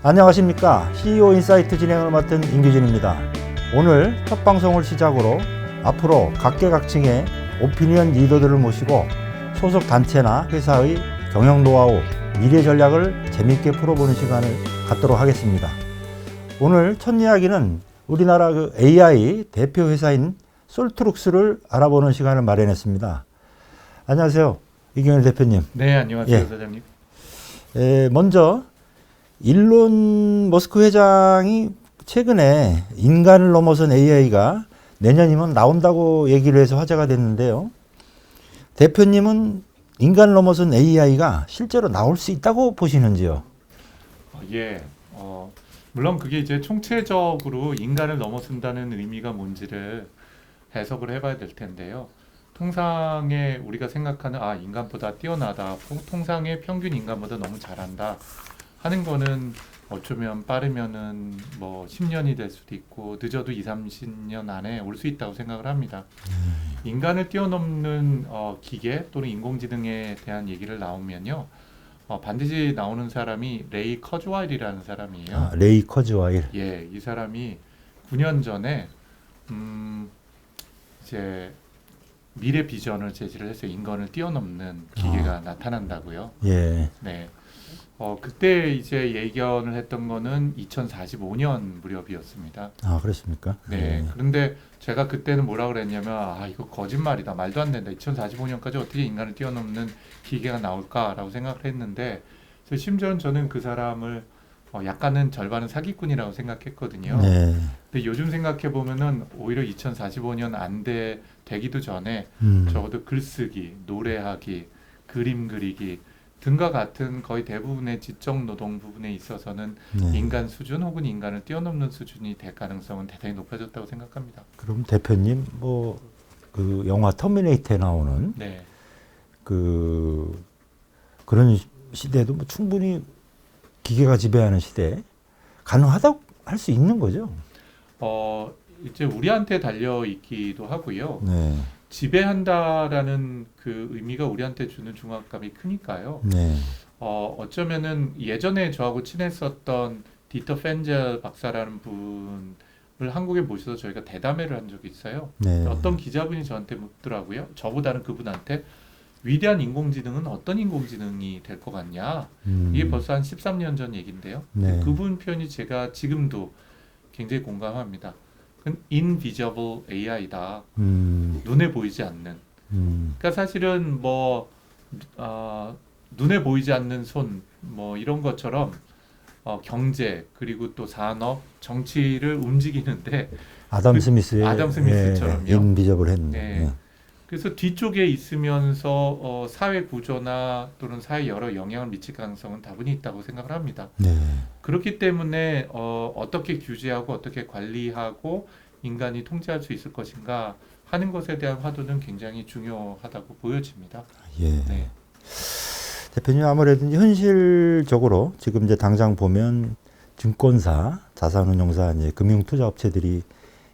안녕하십니까. CEO 인사이트 진행을 맡은 임규진입니다. 오늘 첫 방송을 시작으로 앞으로 각계각층의 오피니언 리더들을 모시고 소속 단체나 회사의 경영 노하우, 미래 전략을 재미있게 풀어보는 시간을 갖도록 하겠습니다. 오늘 첫 이야기는 우리나라 AI 대표 회사인 솔트룩스를 알아보는 시간을 마련했습니다. 안녕하세요, 이경일 대표님. 네, 안녕하세요, 사장님. 먼저 일론 머스크 회장이 최근에 인간을 넘어선 AI가 내년이면 나온다고 얘기를 해서 화제가 됐는데요. 대표님은 인간을 넘어선 AI가 실제로 나올 수 있다고 보시는지요? 예, 물론 그게 이제 총체적으로 인간을 넘어선다는 의미가 뭔지를 해석을 해봐야 될 텐데요. 통상의 우리가 생각하는 인간보다 뛰어나다, 통상의 평균 인간보다 너무 잘한다 하는 거는 어쩌면 빠르면은 뭐 10년이 될 수도 있고 늦어도 20-30년 안에 올 수 있다고 생각을 합니다. 인간을 뛰어넘는 기계 또는 인공지능에 대한 얘기를 나오면요. 반드시 나오는 사람이 레이 커즈와일이라는 사람이에요. 레이 커즈와일. 예, 이 사람이 9년 전에 이제 미래 비전을 제시를 해서 인간을 뛰어넘는 기계가 나타난다고요. 예. 네. 그때 이제 예견을 했던 거는 2045년 무렵이었습니다. 그렇습니까? 네. 예. 그런데 제가 그때는 뭐라 그랬냐면 이거 거짓말이다. 말도 안 된다. 2045년까지 어떻게 인간을 뛰어넘는 기계가 나올까라고 생각을 했는데 심지어는 저는 그 사람을 약간은 절반은 사기꾼이라고 생각했거든요. 네. 근데 요즘 생각해 보면은 오히려 2045년 되기도 전에 적어도 글쓰기, 노래하기, 그림 그리기 등과 같은 거의 대부분의 지적 노동 부분에 있어서는 네. 인간 수준 혹은 인간을 뛰어넘는 수준이 될 가능성은 대단히 높아졌다고 생각합니다. 그럼 대표님 그 영화 터미네이터에 나오는 네. 그런 시대도 뭐 충분히 기계가 지배하는 시대 가능하다고 할 수 있는 거죠? 이제 우리한테 달려 있기도 하고요. 네. 지배한다라는 그 의미가 우리한테 주는 중압감이 크니까요. 네. 어쩌면은 예전에 저하고 친했었던 디터 펜젤 박사라는 분을 한국에 모셔서 저희가 대담회를 한 적이 있어요. 네. 어떤 기자분이 저한테 묻더라고요. 저보다는 그분한테 위대한 인공지능은 어떤 인공지능이 될 것 같냐. 이게 벌써 한 13년 전 얘기인데요. 네. 그분 표현이 제가 지금도 굉장히 공감합니다. 그건 invisible AI다. 눈에 보이지 않는. 그러니까 사실은 눈에 보이지 않는 손, 이런 것처럼 경제 그리고 또 산업, 정치를 움직이는데 아담 스미스의 스미스처럼요. 인비저블 했네. 네. 그래서 뒤쪽에 있으면서 사회 구조나 또는 사회 여러 영향을 미칠 가능성은 다분히 있다고 생각을 합니다. 네. 그렇기 때문에 어떻게 규제하고 어떻게 관리하고 인간이 통제할 수 있을 것인가 하는 것에 대한 화두는 굉장히 중요하다고 보여집니다. 예. 네. 대표님 아무래도 이제 현실적으로 지금 이제 당장 보면 증권사, 자산운용사, 이제 금융투자업체들이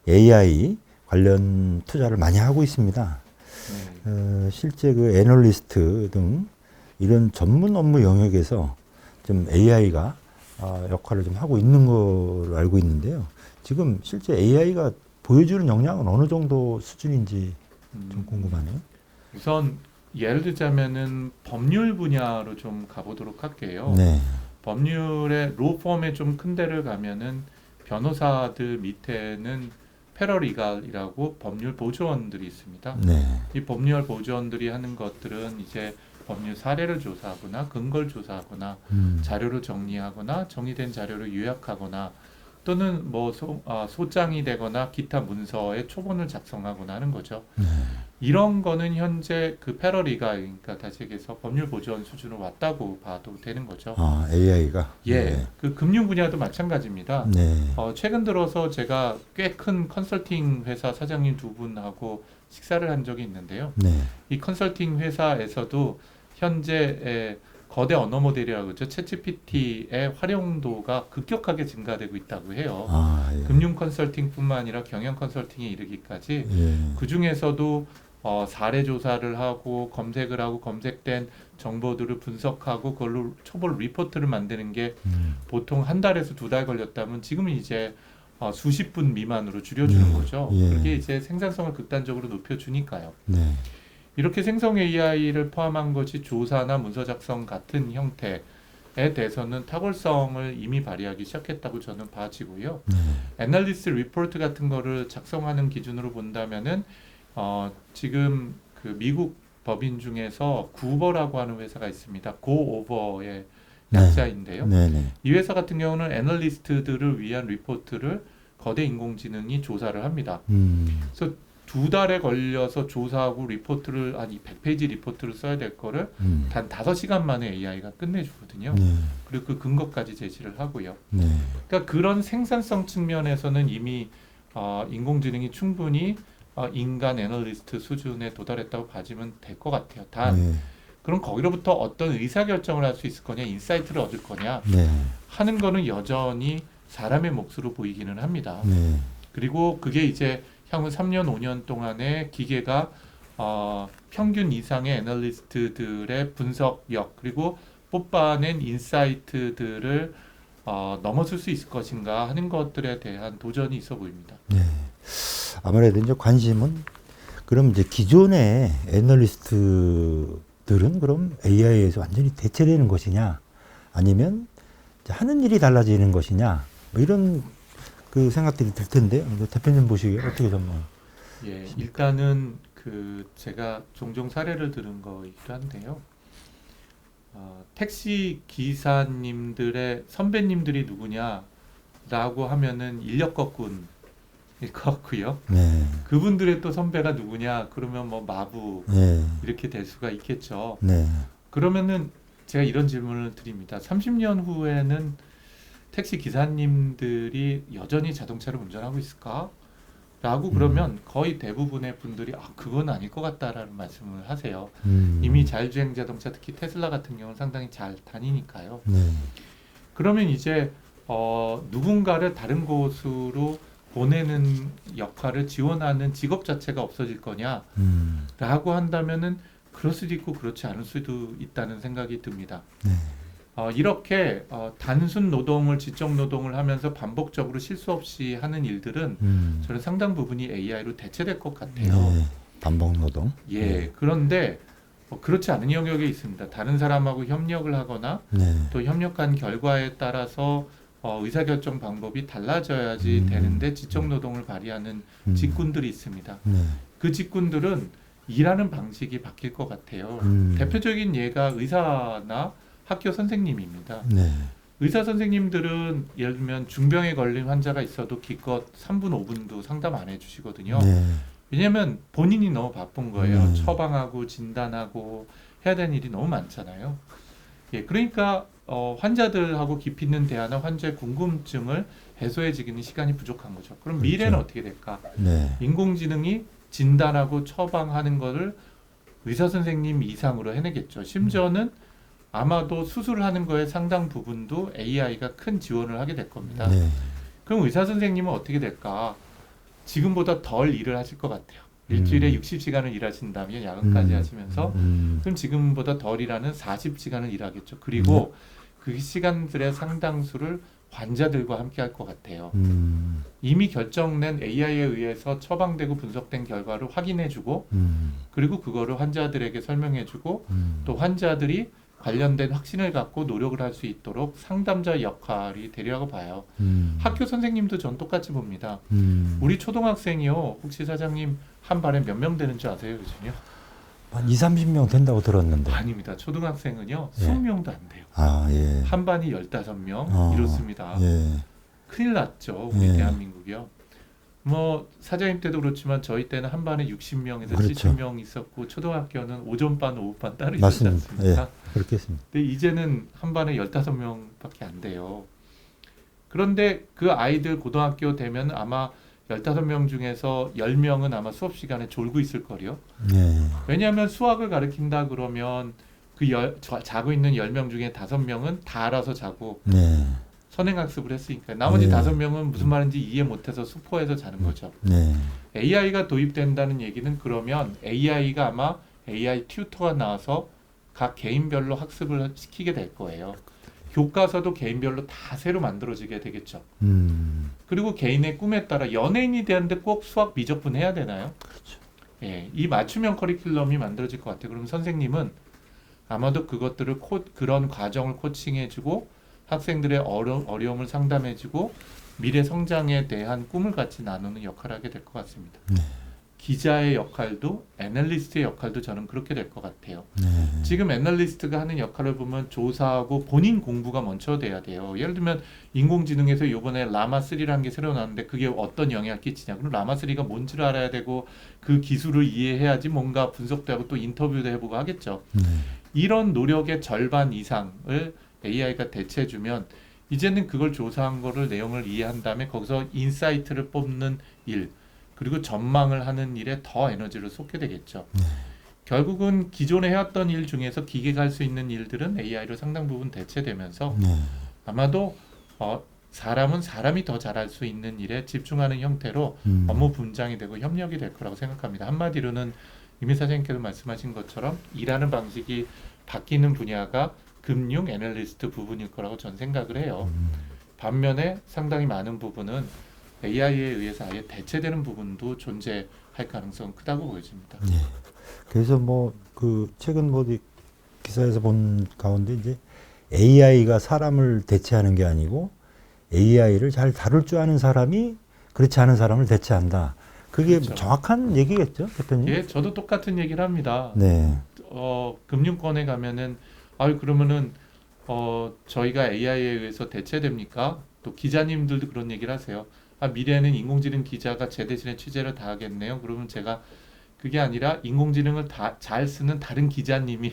AI 관련 투자를 많이 하고 있습니다. 네. 실제 그 애널리스트 등 이런 전문 업무 영역에서 좀 AI가 역할을 좀 하고 있는 걸로 알고 있는데요. 지금 실제 AI가 보여주는 역량은 어느 정도 수준인지 좀 궁금하네요. 우선 예를 들자면은 법률 분야로 좀 가보도록 할게요. 네. 법률의 로펌에 좀 큰 데를 가면은 변호사들 밑에는 패러리갈이라고 법률 보조원들이 있습니다. 네. 이 법률 보조원들이 하는 것들은 이제 법률 사례를 조사하거나 근거를 조사하거나 자료를 정리하거나 정리된 자료를 요약하거나 또는 소장이 되거나 기타 문서의 초본을 작성하거나 하는 거죠. 이런 거는 현재 그 패러리갈, 그러니까 다시 얘기해서 법률 보조원 수준으로 왔다고 봐도 되는 거죠. AI가? 예, 네. 그 금융 분야도 마찬가지입니다. 네. 최근 들어서 제가 꽤 큰 컨설팅 회사 사장님 두 분하고 식사를 한 적이 있는데요. 네. 이 컨설팅 회사에서도 현재 거대 언어 모델이라고 그러죠. 챗GPT의 활용도가 급격하게 증가되고 있다고 해요. 예. 금융 컨설팅뿐만 아니라 경영 컨설팅에 이르기까지 예. 그 중에서도 사례 조사를 하고 검색을 하고 검색된 정보들을 분석하고 그걸로 초벌 리포트를 만드는 게 보통 한 달에서 두 달 걸렸다면 지금은 이제 수십 분 미만으로 줄여주는 거죠. 예. 그게 이제 생산성을 극단적으로 높여주니까요. 네. 이렇게 생성 AI를 포함한 것이 조사나 문서 작성 같은 형태에 대해서는 탁월성을 이미 발휘하기 시작했다고 저는 봐지고요. 애널리스트 리포트 같은 거를 작성하는 기준으로 본다면은 지금 그 미국 법인 중에서 구버라고 하는 회사가 있습니다. 고오버의 약자인데요. 네네. 이 회사 같은 경우는 애널리스트들을 위한 리포트를 거대 인공지능이 조사를 합니다. 그래서 두 달에 걸려서 조사하고 리포트를 한 100페이지 리포트를 써야 될 거를 단 5시간 만에 AI가 끝내주거든요. 네. 그리고 그 근거까지 제시를 하고요. 네. 그러니까 그런 생산성 측면에서는 이미 인공지능이 충분히 인간 애널리스트 수준에 도달했다고 봐지면 될 것 같아요. 단 네. 그럼 거기로부터 어떤 의사결정을 할 수 있을 거냐, 인사이트를 얻을 거냐 네. 하는 거는 여전히 사람의 몫으로 보이기는 합니다. 네. 그리고 그게 이제 향후 3년, 5년 동안에 기계가 평균 이상의 애널리스트들의 분석력 그리고 뽑아낸 인사이트들을 넘어설 수 있을 것인가 하는 것들에 대한 도전이 있어 보입니다. 네. 아무래도 이제 관심은 그럼 이제 기존의 애널리스트들은 그럼 AI에서 완전히 대체되는 것이냐 아니면 이제 하는 일이 달라지는 것이냐 뭐 이런 그 생각들이 들 텐데 대표님 보시기에 어떻게 좀 예, 일단은 그 제가 종종 사례를 들은 거이기도 한데요. 택시 기사님들의 선배님들이 누구냐라고 하면은 인력 거꾼일 것 같고요. 네. 그분들의 또 선배가 누구냐 그러면 뭐 마부 네. 이렇게 될 수가 있겠죠. 네. 그러면은 제가 이런 질문을 드립니다. 30년 후에는 택시 기사님들이 여전히 자동차를 운전하고 있을까? 라고 그러면 거의 대부분의 분들이 그건 아닐 것 같다라는 말씀을 하세요. 이미 자율주행 자동차 특히 테슬라 같은 경우는 상당히 잘 다니니까요. 네. 그러면 이제 누군가를 다른 곳으로 보내는 역할을 지원하는 직업 자체가 없어질 거냐라고 한다면은 그럴 수도 있고 그렇지 않을 수도 있다는 생각이 듭니다. 네. 이렇게 단순 노동을 지적 노동을 하면서 반복적으로 실수 없이 하는 일들은 저는 상당 부분이 AI로 대체될 것 같아요. 네. 반복 노동. 예, 그런데 그렇지 않은 영역이 있습니다. 다른 사람하고 협력을 하거나 네. 또 협력한 결과에 따라서 의사결정 방법이 달라져야지 되는데 지적 노동을 발휘하는 직군들이 있습니다. 네. 그 직군들은 일하는 방식이 바뀔 것 같아요. 대표적인 예가 의사나 학교 선생님입니다. 네. 의사 선생님들은 예를 들면 중병에 걸린 환자가 있어도 기껏 3분, 5분도 상담 안 해주시거든요. 네. 왜냐하면 본인이 너무 바쁜 거예요. 처방하고 진단하고 해야 되는 일이 너무 많잖아요. 예, 그러니까 환자들하고 깊이 있는 대화나 환자의 궁금증을 해소해지기는 시간이 부족한 거죠. 그럼 미래는 그렇죠. 어떻게 될까? 네. 인공지능이 진단하고 처방하는 거를 의사 선생님 이상으로 해내겠죠. 심지어는 아마도 수술을 하는 거에 상당 부분도 AI가 큰 지원을 하게 될 겁니다. 네. 그럼 의사 선생님은 어떻게 될까? 지금보다 덜 일을 하실 것 같아요. 일주일에 60시간을 일하신다면 야근까지 하시면서 그럼 지금보다 덜 일하는 40시간을 일하겠죠. 그리고 그 시간들의 상당수를 환자들과 함께 할 것 같아요. 이미 결정된 AI에 의해서 처방되고 분석된 결과를 확인해주고 그리고 그거를 환자들에게 설명해주고 또 환자들이 관련된 확신을 갖고 노력을 할 수 있도록 상담자 역할이 되리라고 봐요. 학교 선생님도 전 똑같이 봅니다. 우리 초등학생이요. 혹시 사장님 한 반에 몇 명 되는 줄 아세요? 요즘요? 한 2, 30명 된다고 들었는데. 아닙니다. 초등학생은요. 예. 20명도 안 돼요. 아, 예. 한 반이 15명 이렇습니다. 예. 큰일 났죠. 우리 예. 대한민국이요. 뭐 사장님 때도 그렇지만 저희 때는 한 반에 60명에서 그렇죠. 70명 있었고 초등학교는 오전반, 오후반 따로 있었지 맞습니다. 않습니까? 예. 그렇겠습니다. 근데 이제는 한 반에 15명밖에 안 돼요. 그런데 그 아이들 고등학교 되면 아마 15명 중에서 10명은 아마 수업 시간에 졸고 있을 거요. 예. 왜냐하면 수학을 가르친다 그러면 자고 있는 10명 중에 5명은 다 알아서 자고 네. 선행학습을 했으니까 나머지 네. 5명은 무슨 말인지 이해 못해서 수포해서 자는 거죠. 네. AI가 도입된다는 얘기는 그러면 AI가 아마 AI 튜터가 나와서 각 개인별로 학습을 시키게 될 거예요. 교과서도 개인별로 다 새로 만들어지게 되겠죠. 그리고 개인의 꿈에 따라 연예인이 되는데 꼭 수학 미적분 해야 되나요? 그렇죠. 예, 이 맞춤형 커리큘럼이 만들어질 것 같아요. 그럼 선생님은 아마도 그것들을 그런 과정을 코칭해주고 학생들의 어려움을 상담해주고 미래 성장에 대한 꿈을 같이 나누는 역할을 하게 될 것 같습니다. 네. 기자의 역할도 애널리스트의 역할도 저는 그렇게 될 것 같아요. 네. 지금 애널리스트가 하는 역할을 보면 조사하고 본인 공부가 먼저 돼야 돼요. 예를 들면 인공지능에서 이번에 라마3라는 게 새로 나왔는데 그게 어떤 영향을 끼치냐. 그럼 라마3가 뭔지를 알아야 되고 그 기술을 이해해야지 뭔가 분석도 하고 또 인터뷰도 해보고 하겠죠. 네. 이런 노력의 절반 이상을 AI가 대체해주면 이제는 그걸 조사한 거를 내용을 이해한 다음에 거기서 인사이트를 뽑는 일 그리고 전망을 하는 일에 더 에너지를 쏟게 되겠죠. 결국은 기존에 해왔던 일 중에서 기계가 할 수 있는 일들은 AI로 상당 부분 대체되면서 네. 아마도 사람은 사람이 더 잘할 수 있는 일에 집중하는 형태로 업무 분장이 되고 협력이 될 거라고 생각합니다. 한마디로는 이미 사장님께서 말씀하신 것처럼 일하는 방식이 바뀌는 분야가 금융 애널리스트 부분일 거라고 전 생각을 해요. 반면에 상당히 많은 부분은 AI에 의해서 아예 대체되는 부분도 존재할 가능성은 크다고 보여집니다. 네. 그래서 뭐 그 최근 뭐 기사에서 본 가운데 이제 AI가 사람을 대체하는 게 아니고 AI를 잘 다룰 줄 아는 사람이 그렇지 않은 사람을 대체한다. 그게 그렇죠. 정확한 얘기겠죠, 대표님? 예, 저도 똑같은 얘기를 합니다. 네. 금융권에 가면은 그러면은 저희가 AI에 의해서 대체됩니까? 또 기자님들도 그런 얘기를 하세요. 미래에는 인공지능 기자가 제 대신에 취재를 다 하겠네요. 그러면 제가 그게 아니라 인공지능을 다 잘 쓰는 다른 기자님이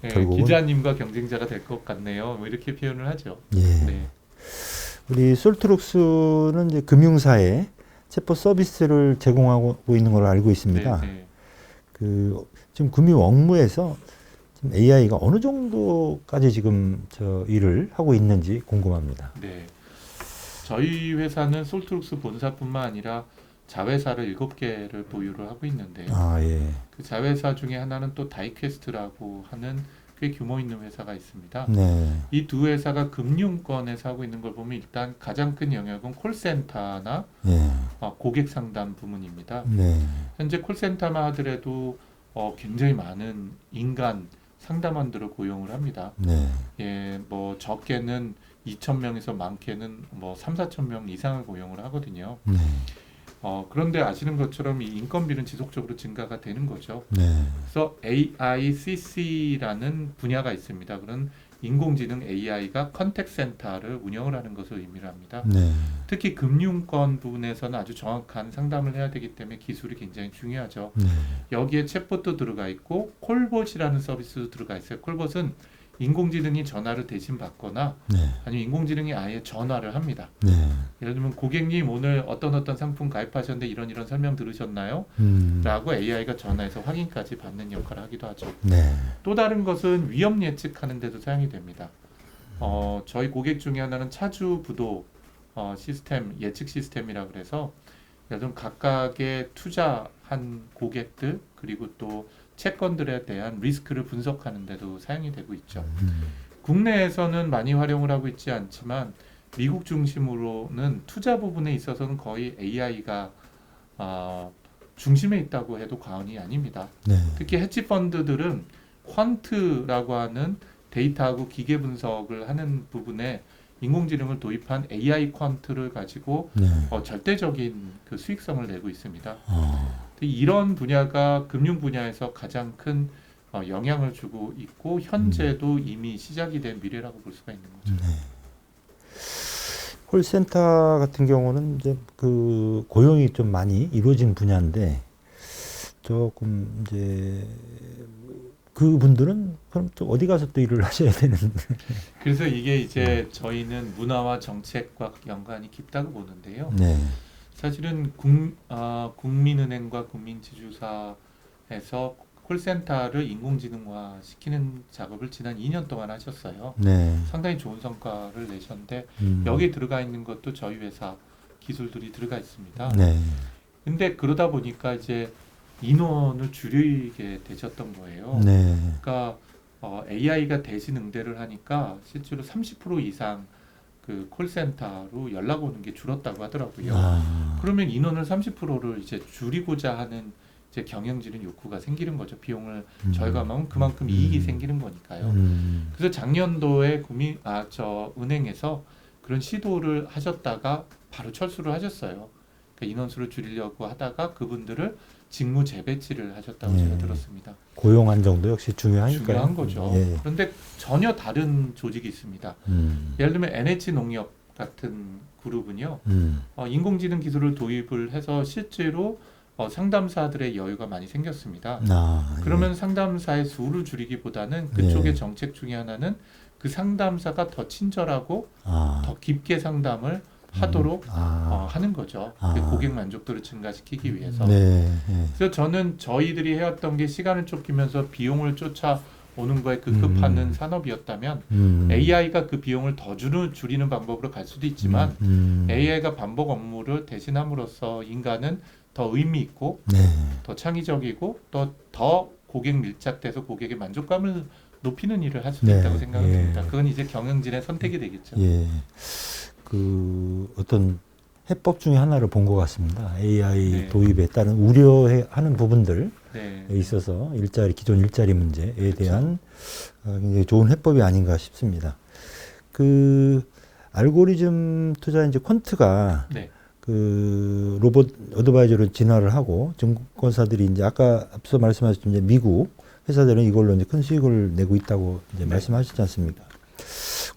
예, 결국은 기자님과 경쟁자가 될 것 같네요. 뭐 이렇게 표현을 하죠. 예. 네. 우리 솔트록스는 이제 금융사에 체포 서비스를 제공하고 있는 걸로 알고 있습니다. 네, 네. 지금 금융 업무에서 지금 AI가 어느 정도까지 지금 저 일을 하고 있는지 궁금합니다. 네. 저희 회사는 솔트룩스 본사뿐만 아니라 자회사를 7개를 보유를 하고 있는데요. 예. 그 자회사 중에 하나는 또 다이퀘스트라고 하는 꽤 규모 있는 회사가 있습니다. 네. 이 두 회사가 금융권에서 하고 있는 걸 보면 일단 가장 큰 영역은 콜센터나 예. 고객 상담 부문입니다. 네. 현재 콜센터만 하더라도 굉장히 많은 인간 상담원들을 고용을 합니다. 네. 예, 뭐 적게는 2,000명에서 많게는 뭐 3,4,000명 이상을 고용을 하거든요. 네. 그런데 아시는 것처럼 이 인건비는 지속적으로 증가가 되는 거죠. 네. 그래서 AICC라는 분야가 있습니다. 그런 인공지능 AI가 컨택 센터를 운영을 하는 것을 의미를 합니다. 네. 특히 금융권 부분에서는 아주 정확한 상담을 해야 되기 때문에 기술이 굉장히 중요하죠. 네. 여기에 챗봇도 들어가 있고 콜봇이라는 서비스도 들어가 있어요. 콜봇은 인공지능이 전화를 대신 받거나 네. 아니면 인공지능이 아예 전화를 합니다. 네. 예를 들면 고객님 오늘 어떤 상품 가입하셨는데 이런 설명 들으셨나요? 라고 AI가 전화해서 확인까지 받는 역할을 하기도 하죠. 네. 또 다른 것은 위험 예측하는 데도 사용이 됩니다. 저희 고객 중에 하나는 차주 부도 시스템 예측 시스템이라 그래서 예를 들면 각각의 투자한 고객들 그리고 또 채권들에 대한 리스크를 분석하는 데도 사용이 되고 있죠. 국내에서는 많이 활용을 하고 있지 않지만 미국 중심으로는 투자 부분에 있어서는 거의 AI가 중심에 있다고 해도 과언이 아닙니다. 네. 특히 헤지 펀드들은 퀀트라고 하는 데이터하고 기계 분석을 하는 부분에 인공지능을 도입한 AI 퀀트를 가지고 네. 절대적인 그 수익성을 내고 있습니다. 이런 분야가 금융 분야에서 가장 큰 영향을 주고 있고 현재도 이미 시작이 된 미래라고 볼 수가 있는 거죠. 네. 콜센터 같은 경우는 이제 그 고용이 좀 많이 이루어진 분야인데 조금 이제 그분들은 그럼 또 어디 가서 또 일을 하셔야 되는데. 그래서 이게 이제 저희는 문화와 정책과 연관이 깊다고 보는데요. 네. 사실은 국민은행과 국민지주사에서 콜센터를 인공지능화 시키는 작업을 지난 2년 동안 하셨어요. 네. 상당히 좋은 성과를 내셨는데 음. 여기에 들어가 있는 것도 저희 회사 기술들이 들어가 있습니다. 네. 근데 그러다 보니까 이제 인원을 줄이게 되셨던 거예요. 네. 그러니까 AI가 대신 응대를 하니까 실제로 30% 이상 그 콜센터로 연락 오는 게 줄었다고 하더라고요. 그러면 인원을 30%를 이제 줄이고자 하는 이제 경영진의 욕구가 생기는 거죠. 비용을 절감하면 그만큼 이익이 생기는 거니까요. 그래서 작년도에 은행에서 그런 시도를 하셨다가 바로 철수를 하셨어요. 그러니까 인원수를 줄이려고 하다가 그분들을 직무 재배치를 하셨다고 예. 제가 들었습니다. 고용 안정도 역시 중요하니까요. 중요한 거죠. 예. 그런데 전혀 다른 조직이 있습니다. 예를 들면 NH농협 같은 그룹은요. 인공지능 기술을 도입을 해서 실제로 상담사들의 여유가 많이 생겼습니다. 예. 그러면 상담사의 수를 줄이기보다는 그쪽의 네. 정책 중에 하나는 그 상담사가 더 친절하고 아. 더 깊게 상담을 하도록 하는 거죠. 그 아. 고객 만족도를 증가시키기 위해서. 네. 예. 그래서 저는 저희들이 해왔던 게 시간을 쫓기면서 비용을 쫓아오는 거에 급급하는 산업이었다면 AI가 그 비용을 더 줄이는 방법으로 갈 수도 있지만 AI가 반복 업무를 대신함으로써 인간은 더 의미 있고 네. 더 창의적이고 또 더 고객 밀착돼서 고객의 만족감을 높이는 일을 할 수도 네. 있다고 생각합니다. 예. 그건 이제 경영진의 선택이 되겠죠. 예. 그 어떤 해법 중에 하나를 본 것 같습니다. AI 네. 도입에 따른 우려하는 부분들에 네. 있어서 기존 일자리 문제에 대한 굉장히 좋은 해법이 아닌가 싶습니다. 그 알고리즘 투자 이제 퀀트가 네. 그 로봇 어드바이저로 진화를 하고 증권사들이 이제 아까 앞서 말씀하셨던 이제 미국 회사들은 이걸로 이제 큰 수익을 내고 있다고 이제 네. 말씀하셨지 않습니까?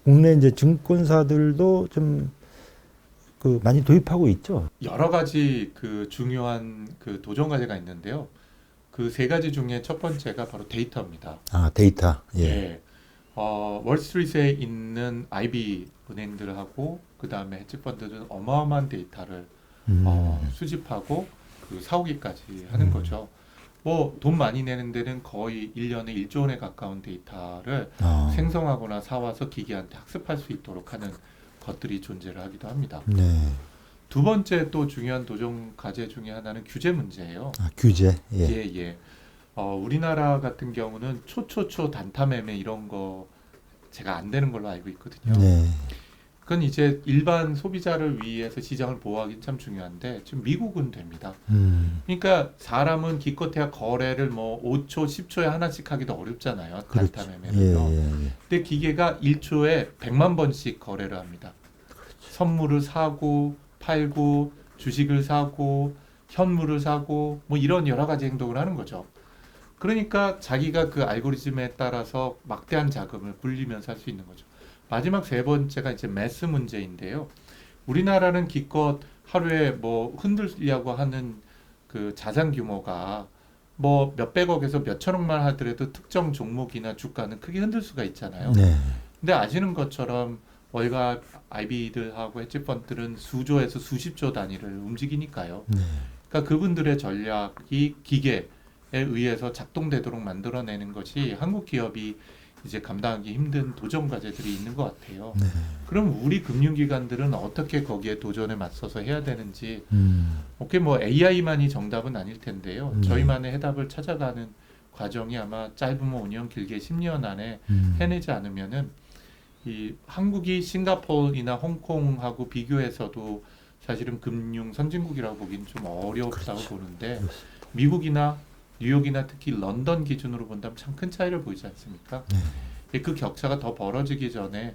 국내 이제 증권사들도 좀 그 많이 도입하고 있죠. 여러 가지 그 중요한 그 도전 과제가 있는데요. 그 세 가지 중에 첫 번째가 바로 데이터입니다. 아, 데이터. 예. 예. 월스트리트에 있는 IB 은행들하고 그 다음에 헤지펀드들은 어마어마한 데이터를 수집하고 그 사오기까지 하는 거죠. 뭐 돈 많이 내는 데는 거의 1년에 1조 원에 가까운 데이터를 생성하거나 사와서 기계한테 학습할 수 있도록 하는 것들이 존재를 하기도 합니다. 네. 두 번째 또 중요한 도전 과제 중에 하나는 규제 문제예요. 아, 규제. 예. 예. 우리나라 같은 경우는 초초초 단타 매매 이런 거 제가 안 되는 걸로 알고 있거든요. 네. 그건 이제 일반 소비자를 위해서 시장을 보호하기 참 중요한데 지금 미국은 됩니다. 그러니까 사람은 기껏해야 거래를 뭐 5초, 10초에 하나씩 하기도 어렵잖아요. 그렇죠. 단타 매매는요. 예. 근데 기계가 1초에 100만 번씩 거래를 합니다. 선물을 사고 팔고 주식을 사고 현물을 사고 뭐 이런 여러 가지 행동을 하는 거죠. 그러니까 자기가 그 알고리즘에 따라서 막대한 자금을 굴리면서 할 수 있는 거죠. 마지막 세 번째가 이제 매스 문제인데요. 우리나라는 기껏 하루에 뭐 흔들려고 하는 그 자산 규모가 뭐 몇백억에서 몇천억만 하더라도 특정 종목이나 주가는 크게 흔들 수가 있잖아요. 네. 근데 아시는 것처럼 월가 IB들하고 헤지펀드들은 수조에서 수십조 단위를 움직이니까요. 네. 그러니까 그분들의 전략이 기계에 의해서 작동되도록 만들어내는 것이 한국 기업이 이제 감당하기 힘든 도전 과제들이 있는 것 같아요. 네. 그럼 우리 금융기관들은 어떻게 거기에 도전에 맞서서 해야 되는지, 뭐 AI만이 정답은 아닐 텐데요. 저희만의 해답을 찾아가는 과정이 아마 짧으면 5년, 길게 10년 안에 해내지 않으면은 이 한국이 싱가포르나 홍콩하고 비교해서도 사실은 금융 선진국이라고 보기는 좀 어렵다고 그렇죠. 보는데 그렇습니다. 미국이나 뉴욕이나 특히 런던 기준으로 본다면 참 큰 차이를 보이지 않습니까? 네. 그 격차가 더 벌어지기 전에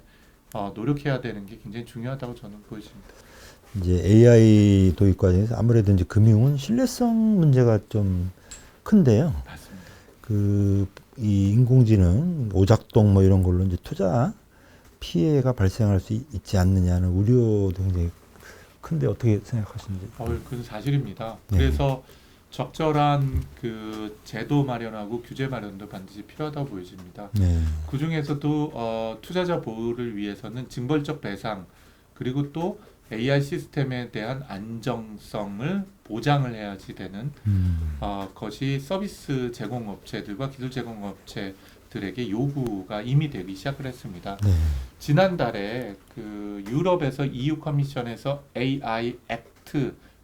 노력해야 되는 게 굉장히 중요하다고 저는 보여집니다. 이제 AI 도입 과정에서 아무래도 이제 금융은 신뢰성 문제가 좀 큰데요. 맞습니다. 이 인공지능, 오작동 뭐 이런 걸로 이제 투자 피해가 발생할 수 있지 않느냐는 우려도 굉장히 큰데 어떻게 생각하시는지? 그건 사실입니다. 네. 그래서 적절한 그 제도 마련하고 규제 마련도 반드시 필요하다고 보여집니다. 네. 그 중에서도 투자자 보호를 위해서는 징벌적 배상 그리고 또 AI 시스템에 대한 안정성을 보장을 해야지 되는 것이 서비스 제공업체들과 기술 제공업체들에게 요구가 이미 되기 시작을 했습니다. 네. 지난달에 그 유럽에서 EU 커미션에서 AI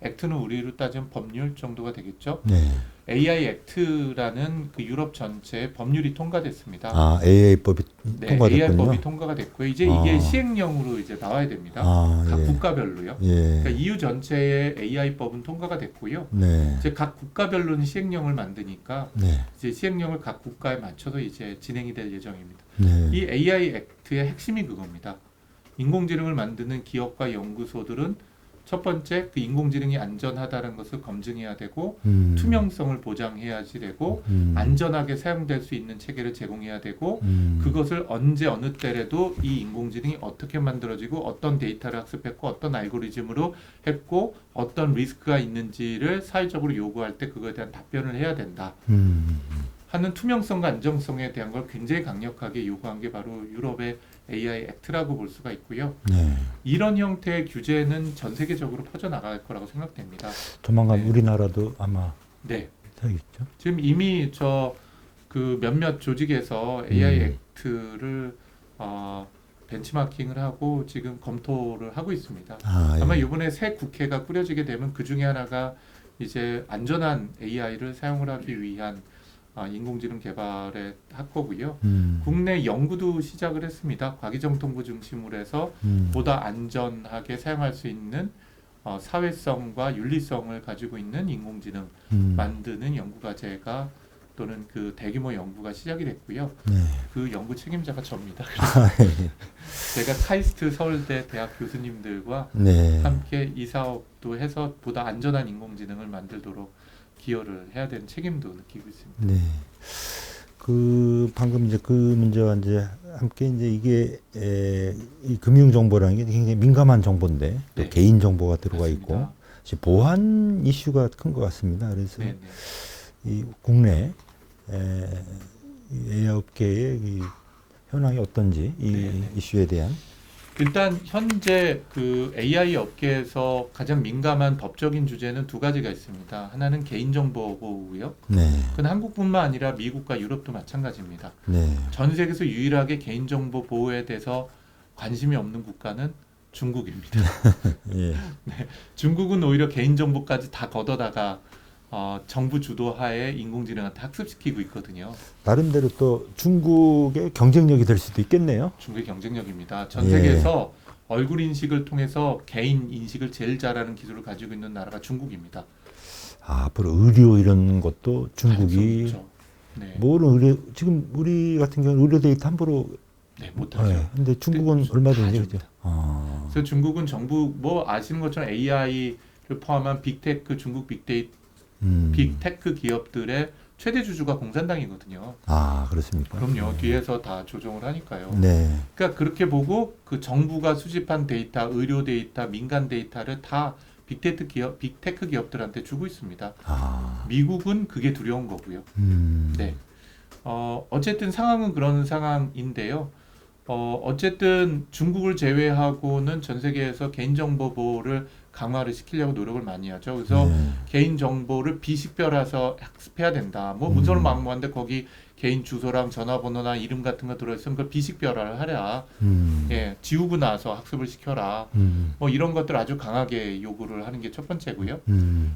액트는 우리로 따지면 법률 정도가 되겠죠. 네. AI 액트라는 그 유럽 전체의 법률이 통과됐습니다. 아, AI법이 네, 통과됐군요. AI법이 통과가 됐고요. 이제 이게 시행령으로 이제 나와야 됩니다. 각 예. 국가별로요. 예. 그러니까 EU 전체의 AI법은 통과가 됐고요. 네. 이제 각 국가별로는 시행령을 만드니까 네. 이제 시행령을 각 국가에 맞춰서 이제 진행이 될 예정입니다. 네. 이 AI 액트의 핵심이 그겁니다. 인공지능을 만드는 기업과 연구소들은 첫 번째 그 인공지능이 안전하다는 것을 검증해야 되고 투명성을 보장해야지 되고 안전하게 사용될 수 있는 체계를 제공해야 되고 그것을 언제 어느 때라도 이 인공지능이 어떻게 만들어지고 어떤 데이터를 학습했고 어떤 알고리즘으로 했고 어떤 리스크가 있는지를 사회적으로 요구할 때 그거에 대한 답변을 해야 된다 하는 투명성과 안정성에 대한 걸 굉장히 강력하게 요구한 게 바로 유럽의 AI 액트라고 볼 수가 있고요. 네. 이런 형태의 규제는 전 세계적으로 퍼져나갈 거라고 생각됩니다. 조만간 네. 우리나라도 아마 네. 되겠죠. 지금 이미 그 몇몇 조직에서 AI 액트를 벤치마킹을 하고 지금 검토를 하고 있습니다. 아마 예. 이번에 새 국회가 꾸려지게 되면 그 중에 하나가 이제 안전한 AI를 사용을 하기 위한 인공지능 개발에 할 거고요. 국내 연구도 시작을 했습니다. 과기정통부 중심으로 해서 보다 안전하게 사용할 수 있는 사회성과 윤리성을 가지고 있는 인공지능 만드는 연구과제가 또는 그 대규모 연구가 시작이 됐고요. 네. 그 연구 책임자가 접니다. 예. 제가 카이스트 서울대 대학 교수님들과 네. 함께 이 사업도 해서 보다 안전한 인공지능을 만들도록 기여를 해야 되는 책임도 느끼고 있습니다. 네. 그 방금 이제 그 문제와 이제 함께 이제 이게 이 금융 정보라는 게 굉장히 민감한 정보인데 또 네. 개인 정보가 들어가 맞습니다. 있고 이제 보안 이슈가 큰 것 같습니다. 그래서 네네. 이 국내 이 AI 업계의 이 현황이 어떤지 이 네네. 이슈에 대한 일단 현재 그 AI 업계에서 가장 민감한 법적인 주제는 두 가지가 있습니다. 하나는 개인정보 보호고요. 네. 그건 한국뿐만 아니라 미국과 유럽도 마찬가지입니다. 네. 전 세계에서 유일하게 개인정보 보호에 대해서 관심이 없는 국가는 중국입니다. 예. 중국은 오히려 개인정보까지 다 걷어다가 정부 주도하에 인공지능한테 학습시키고 있거든요. 나름대로 또 중국의 경쟁력이 될 수도 있겠네요. 중국의 경쟁력입니다. 전 예. 세계에서 얼굴 인식을 통해서 개인 인식을 제일 잘하는 기술을 가지고 있는 나라가 중국입니다. 앞으로 의료 이런 것도 중국이 그렇죠. 네. 모든 의료 지금 우리 같은 경우는 의료 데이터 함부로 네, 못하죠. 네. 근데 중국은 네, 얼마든지 다 그죠. 줍니다. 그래서 중국은 정부 아시는 것처럼 AI를 포함한 빅테크 중국 빅테크 기업들의 최대 주주가 공산당이거든요. 그렇습니까? 그럼요. 뒤에서 다 조정을 하니까요. 네. 그러니까 그렇게 보고 그 정부가 수집한 데이터, 의료 데이터, 민간 데이터를 다 빅테크 기업들한테 주고 있습니다. 미국은 그게 두려운 거고요. 네. 어쨌든 상황은 그런 상황인데요. 어쨌든 중국을 제외하고는 전 세계에서 개인정보 보호를 강화를 시키려고 노력을 많이 하죠. 그래서 개인정보를 비식별해서 학습해야 된다. 뭐 문서는 막무한데 거기 개인 주소랑 전화번호나 이름 같은 거 들어있으면 그걸 비식별화를 하랴. 예, 지우고 나서 학습을 시켜라. 뭐 이런 것들 아주 강하게 요구를 하는 게 첫 번째고요.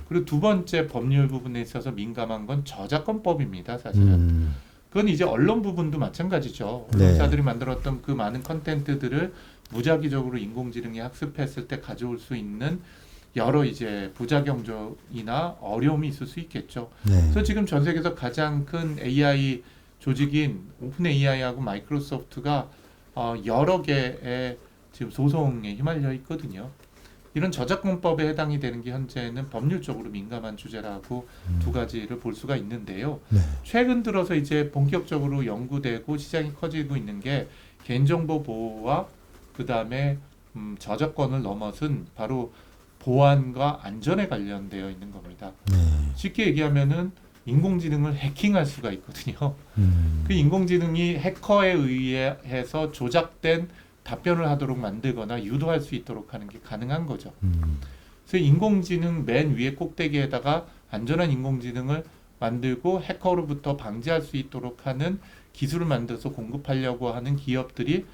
그리고 두 번째 법률 부분에 있어서 민감한 건 저작권법입니다. 사실은. 그건 이제 언론 부분도 마찬가지죠. 언론사들이 만들었던 그 많은 컨텐츠들을 무작위적으로 인공지능이 학습했을 때 가져올 수 있는 여러 이제 부작용이나 어려움이 있을 수 있겠죠. 그래서 지금 전 세계에서 가장 큰 AI 조직인 오픈 AI하고 마이크로소프트가 여러 개의 지금 소송에 휘말려 있거든요. 이런 저작권법에 해당이 되는 게 현재는 법률적으로 민감한 주제라고 두 가지를 볼 수가 있는데요. 최근 들어서 이제 본격적으로 연구되고 시장이 커지고 있는 게 개인정보 보호와 그 다음에 저작권을 넘어선 바로 보안과 안전에 관련되어 있는 겁니다. 쉽게 얘기하면은 인공지능을 해킹할 수가 있거든요. 그 인공지능이 해커에 의해서 조작된 답변을 하도록 만들거나 유도할 수 있도록 하는 게 가능한 거죠. 그래서 인공지능 맨 위에 꼭대기에다가 안전한 인공지능을 만들고 해커로부터 방지할 수 있도록 하는 기술을 만들어서 공급하려고 하는 기업들이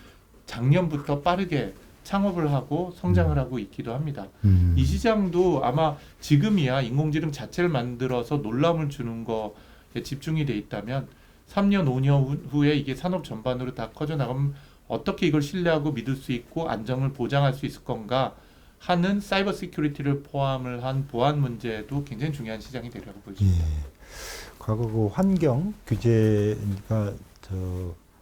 작년부터 빠르게 창업을 하고 성장을 하고 있기도 합니다. 이 시장도 아마 지금이야 인공지능 자체를 만들어서 놀라움을 주는 거에 집중이 돼 있다면 3년, 5년 후에 이게 산업 전반으로 다 커져 나가면 어떻게 이걸 신뢰하고 믿을 수 있고 안정을 보장할 수 있을 건가 하는 사이버 시큐리티를 포함을 한 보안 문제도 굉장히 중요한 시장이 되리라고 보입니다. 과거 그 환경 규제가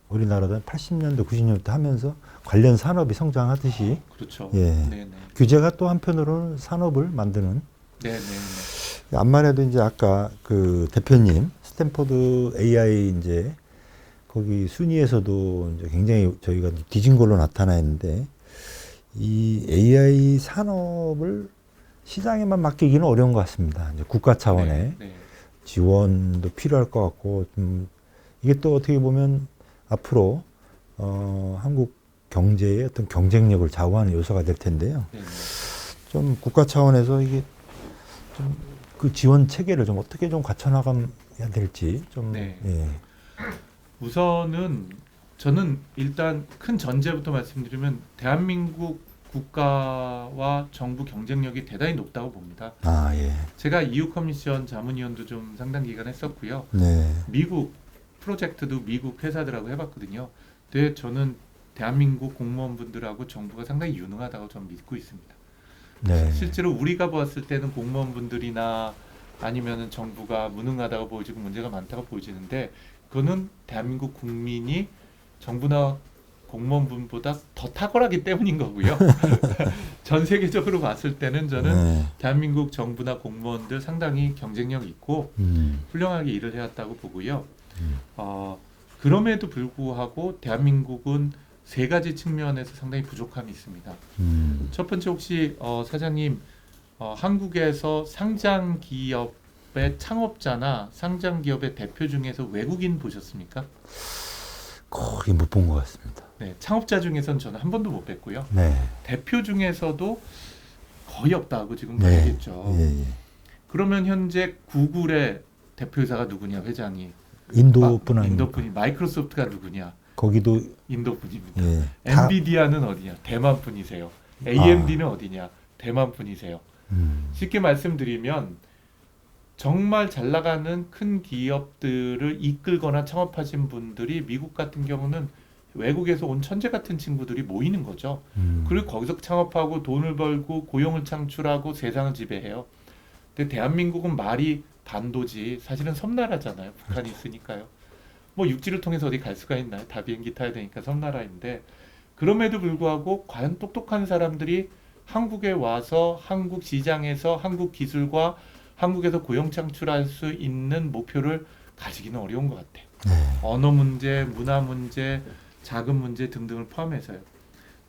우리나라도 80년대, 90년대 하면서 관련 산업이 성장하듯이 그렇죠. 예. 네네. 규제가 또 한편으로는 산업을 만드는. 네네. 암만 해도 이제 아까 그 대표님 스탠포드 AI 이제 거기 순위에서도 이제 굉장히 저희가 뒤진 걸로 나타나 있는데 이 AI 산업을 시장에만 맡기기는 어려운 것 같습니다. 이제 국가 차원의 네. 지원도 필요할 것 같고 이게 또 어떻게 보면 앞으로 한국 경제의 어떤 경쟁력을 좌우하는 요소가 될 텐데요. 네네. 좀 국가 차원에서 이게 좀 그 지원 체계를 좀 어떻게 좀 갖춰나가야 될지 좀 네. 예. 우선은 저는 일단 큰 전제부터 말씀드리면 대한민국 국가와 정부 경쟁력이 대단히 높다고 봅니다. 아 예. 제가 EU 커미션 자문위원도 좀 상당 기간 했었고요. 네. 미국 프로젝트도 미국 회사들하고 해봤거든요. 근데 저는 대한민국 공무원분들하고 정부가 상당히 유능하다고 저는 믿고 있습니다. 네. 실제로 우리가 봤을 때는 공무원분들이나 아니면은 정부가 무능하다고 보여지고 문제가 많다고 보여지는데 그거는 대한민국 국민이 정부나 공무원분보다 더 탁월하기 때문인 거고요. 전 세계적으로 봤을 때는 저는 네. 대한민국 정부나 공무원들 상당히 경쟁력 있고 훌륭하게 일을 해왔다고 보고요. 그럼에도 불구하고 대한민국은 세 가지 측면에서 상당히 부족함이 있습니다. 첫 번째 혹시 사장님 한국에서 상장 기업의 창업자나 상장 기업의 대표 중에서 외국인 보셨습니까? 거의 못 본 것 같습니다. 네, 창업자 중에서는 저는 한 번도 못 뵀고요. 네. 대표 중에서도 거의 없다고 지금 네. 봐야겠죠. 예, 예. 그러면 현재 구글의 대표이사가 누구냐 회장이? 인도분 아닙니까? 인도분이. 마이크로소프트가 누구냐? 거기도 인도분입니다. 예. 엔비디아는 어디냐? 대만 분이세요. AMD는 어디냐? 대만 분이세요. 쉽게 말씀드리면 정말 잘 나가는 큰 기업들을 이끌거나 창업하신 분들이 미국 같은 경우는 외국에서 온 천재 같은 친구들이 모이는 거죠. 그리고 거기서 창업하고 돈을 벌고 고용을 창출하고 세상을 지배해요. 근데 대한민국은 말이 반도지 사실은 섬나라잖아요. 북한이 있으니까요. 뭐 육지를 통해서 어디 갈 수가 있나요? 다 비행기 타야 되니까 섬나라인데 그럼에도 불구하고 과연 똑똑한 사람들이 한국에 와서 한국 시장에서 한국 기술과 한국에서 고용 창출할 수 있는 목표를 가지기는 어려운 것 같아요. 네. 언어 문제, 문화 문제, 자금 문제 등등을 포함해서요.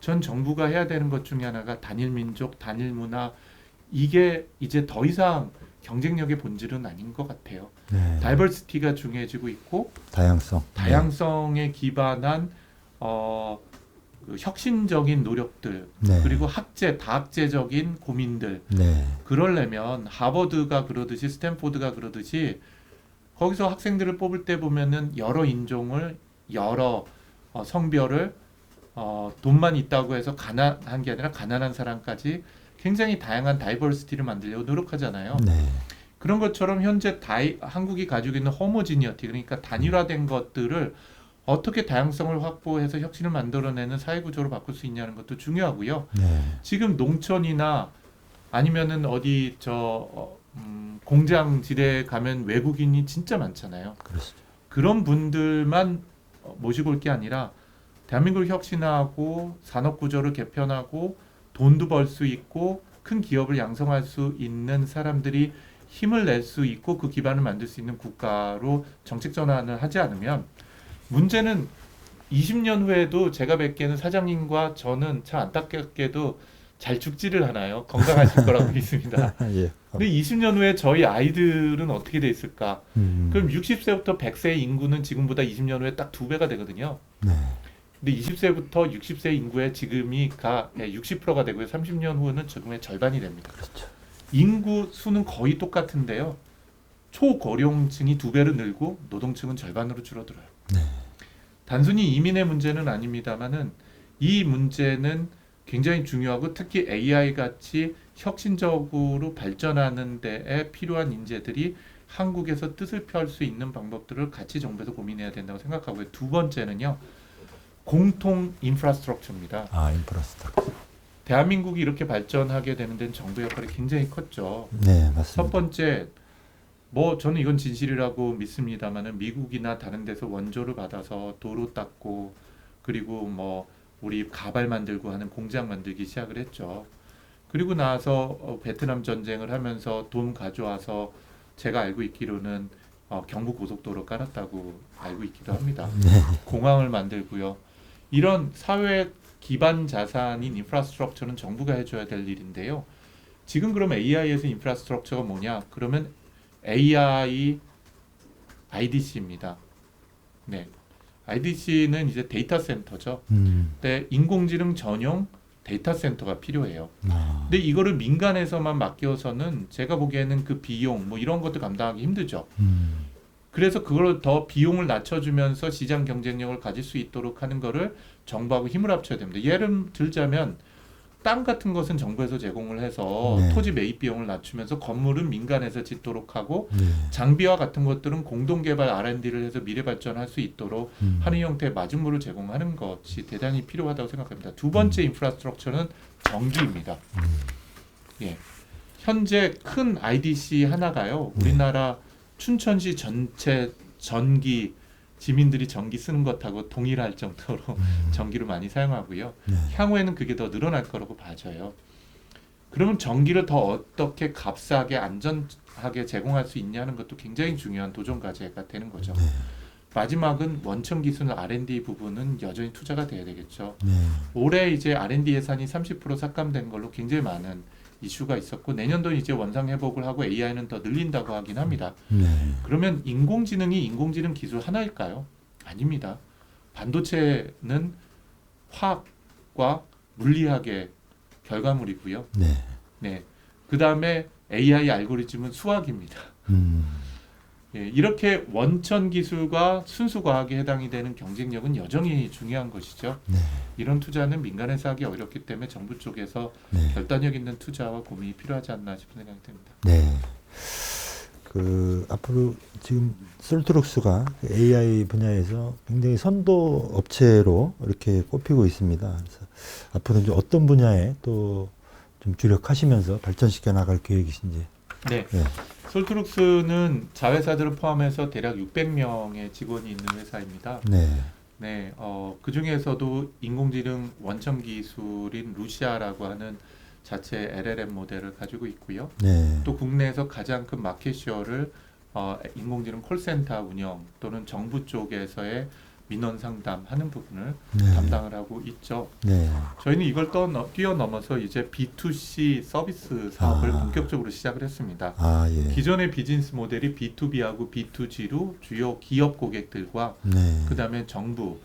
전 정부가 해야 되는 것 중에 하나가 단일 민족, 단일 문화 이게 이제 더 이상 경쟁력의 본질은 아닌 것 같아요. 네. 다이버시티가 중요해지고 있고 다양성에 기반한 그 혁신적인 노력들 네. 그리고 다학제적인 고민들 네. 그러려면 하버드가 그러듯이 스탠포드가 그러듯이 거기서 학생들을 뽑을 때 보면은 여러 인종을 여러 성별을 돈만 있다고 해서 가난한 게 아니라 가난한 사람까지 굉장히 다양한 다이버시티를 만들려고 노력하잖아요. 네. 그런 것처럼 현재 한국이 가지고 있는 호모지니어티 그러니까 단일화된 것들을 어떻게 다양성을 확보해서 혁신을 만들어내는 사회구조로 바꿀 수 있냐는 것도 중요하고요. 네. 지금 농촌이나 아니면은 어디 공장지대에 가면 외국인이 진짜 많잖아요. 그렇습니다. 그런 분들만 모시고 올 게 아니라 대한민국을 혁신하고 산업구조를 개편하고 돈도 벌 수 있고 큰 기업을 양성할 수 있는 사람들이 힘을 낼 수 있고 그 기반을 만들 수 있는 국가로 정책 전환을 하지 않으면 문제는 20년 후에도 제가 뵙기에는 사장님과 저는 참 안타깝게도 잘 죽지를 않아요. 건강하실 거라고 믿습니다. 예. 근데 20년 후에 저희 아이들은 어떻게 돼 있을까? 그럼 60세부터 100세의 인구는 지금보다 20년 후에 딱 2배가 되거든요. 네. 근데 20세부터 60세 인구의 지금이 60%가 되고요. 30년 후는 지금의 절반이 됩니다. 그렇죠. 인구 수는 거의 똑같은데요. 초고령층이 2배로 늘고 노동층은 절반으로 줄어들어요. 네. 단순히 이민의 문제는 아닙니다만은 이 문제는 굉장히 중요하고 특히 AI 같이 혁신적으로 발전하는 데에 필요한 인재들이 한국에서 뜻을 펼 수 있는 방법들을 같이 정부에서 고민해야 된다고 생각하고요. 두 번째는요. 공통 인프라스트럭처입니다. 인프라스트럭처. 대한민국이 이렇게 발전하게 되는 데는 정부 역할이 굉장히 컸죠. 네, 맞습니다. 첫 번째, 저는 이건 진실이라고 믿습니다만은 미국이나 다른 데서 원조를 받아서 도로 닦고 그리고 우리 가발 만들고 하는 공장 만들기 시작을 했죠. 그리고 나서 베트남 전쟁을 하면서 돈 가져와서 제가 알고 있기로는 경부 고속도로 깔았다고 알고 있기도 합니다. 네. 공항을 만들고요. 이런 사회 기반 자산인 인프라스트럭처는 정부가 해줘야 될 일인데요. 지금 그러면 AI에서 인프라스트럭처가 뭐냐? 그러면 AI IDC입니다. 네, IDC는 이제 데이터 센터죠. 근데 인공지능 전용 데이터 센터가 필요해요. 근데 이거를 민간에서만 맡겨서는 제가 보기에는 그 비용 이런 것도 감당하기 힘들죠. 그래서 그걸 더 비용을 낮춰주면서 시장 경쟁력을 가질 수 있도록 하는 거를 정부하고 힘을 합쳐야 됩니다. 예를 들자면 땅 같은 것은 정부에서 제공을 해서 네. 토지 매입 비용을 낮추면서 건물은 민간에서 짓도록 하고 네. 장비와 같은 것들은 공동개발 R&D를 해서 미래 발전할 수 있도록 하는 형태의 마진물을 제공하는 것이 대단히 필요하다고 생각합니다. 두 번째 인프라스트럭처는 전기입니다. 예. 현재 큰 IDC 하나가요. 우리나라 춘천시 전체 전기 지민들이 전기 쓰는 것하고 동일할 정도로 전기를 많이 사용하고요. 네. 향후에는 그게 더 늘어날 거라고 봐져요. 그러면 전기를 더 어떻게 값싸게 안전하게 제공할 수 있냐는 것도 굉장히 중요한 도전 과제가 되는 거죠. 네. 마지막은 원천 기술 R&D 부분은 여전히 투자가 돼야 되겠죠. 네. 올해 이제 R&D 예산이 30% 삭감된 걸로 굉장히 많은 이슈가 있었고 내년도는 이제 원상 회복을 하고 AI는 더 늘린다고 하긴 합니다. 네. 그러면 인공지능이 인공지능 기술 하나일까요? 아닙니다. 반도체는 화학과 물리학의 결과물이고요. 네. 네. 그 다음에 AI 알고리즘은 수학입니다. 예, 이렇게 원천 기술과 순수 과학에 해당이 되는 경쟁력은 여전히 중요한 것이죠. 네. 이런 투자는 민간에서 하기 어렵기 때문에 정부 쪽에서 네. 결단력 있는 투자와 고민이 필요하지 않나 싶은 생각이 듭니다. 네. 앞으로 지금 솔트룩스가 AI 분야에서 굉장히 선도 업체로 이렇게 꼽히고 있습니다. 그래서 앞으로 이제 어떤 분야에 또 좀 주력하시면서 발전시켜 나갈 계획이신지. 네. 네. 솔트룩스는 자회사들을 포함해서 대략 600명의 직원이 있는 회사입니다. 네. 네, 그 중에서도 인공지능 원천 기술인 루시아라고 하는 자체 LLM 모델을 가지고 있고요. 네. 또 국내에서 가장 큰 마켓쉐어를 인공지능 콜센터 운영 또는 정부 쪽에서의 민원 상담하는 부분을 네. 담당을 하고 있죠. 네. 저희는 이걸 뛰어넘어서 이제 B2C 서비스 사업을 본격적으로 시작을 했습니다. 예. 기존의 비즈니스 모델이 B2B하고 B2G로 주요 기업 고객들과 네. 그다음에 정부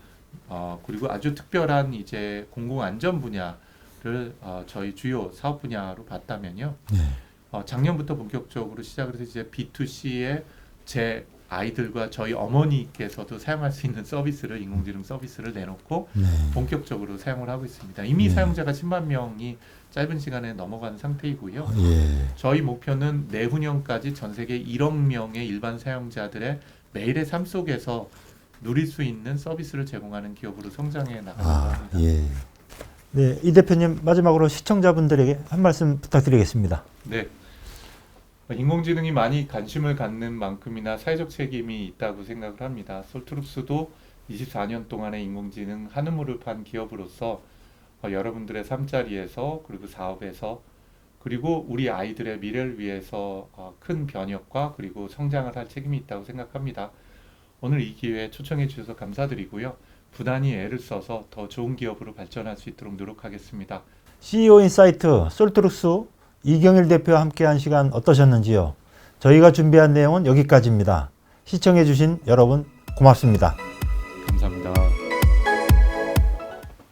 그리고 아주 특별한 이제 공공안전 분야를 저희 주요 사업 분야로 봤다면요. 네. 작년부터 본격적으로 시작을 해서 이제 B2C의 제 아이들과 저희 어머니께서도 사용할 수 있는 서비스를 인공지능 서비스를 내놓고 네. 본격적으로 사용을 하고 있습니다. 이미 네. 사용자가 10만 명이 짧은 시간에 넘어간 상태이고요. 예. 저희 목표는 내후년까지 전 세계 1억 명의 일반 사용자들의 매일의 삶 속에서 누릴 수 있는 서비스를 제공하는 기업으로 성장해 나가려고 합니다. 예. 네, 이 대표님 마지막으로 시청자분들에게 한 말씀 부탁드리겠습니다. 네. 인공지능이 많이 관심을 갖는 만큼이나 사회적 책임이 있다고 생각을 합니다. 솔트룩스도 24년 동안의 인공지능 한우물을 판 기업으로서 여러분들의 삶자리에서 그리고 사업에서 그리고 우리 아이들의 미래를 위해서 큰 변혁과 그리고 성장을 할 책임이 있다고 생각합니다. 오늘 이 기회에 초청해 주셔서 감사드리고요. 부단히 애를 써서 더 좋은 기업으로 발전할 수 있도록 노력하겠습니다. CEO 인사이트 솔트룩스 이경일 대표와 함께한 시간 어떠셨는지요? 저희가 준비한 내용은 여기까지입니다. 시청해 주신 여러분 고맙습니다. 감사합니다.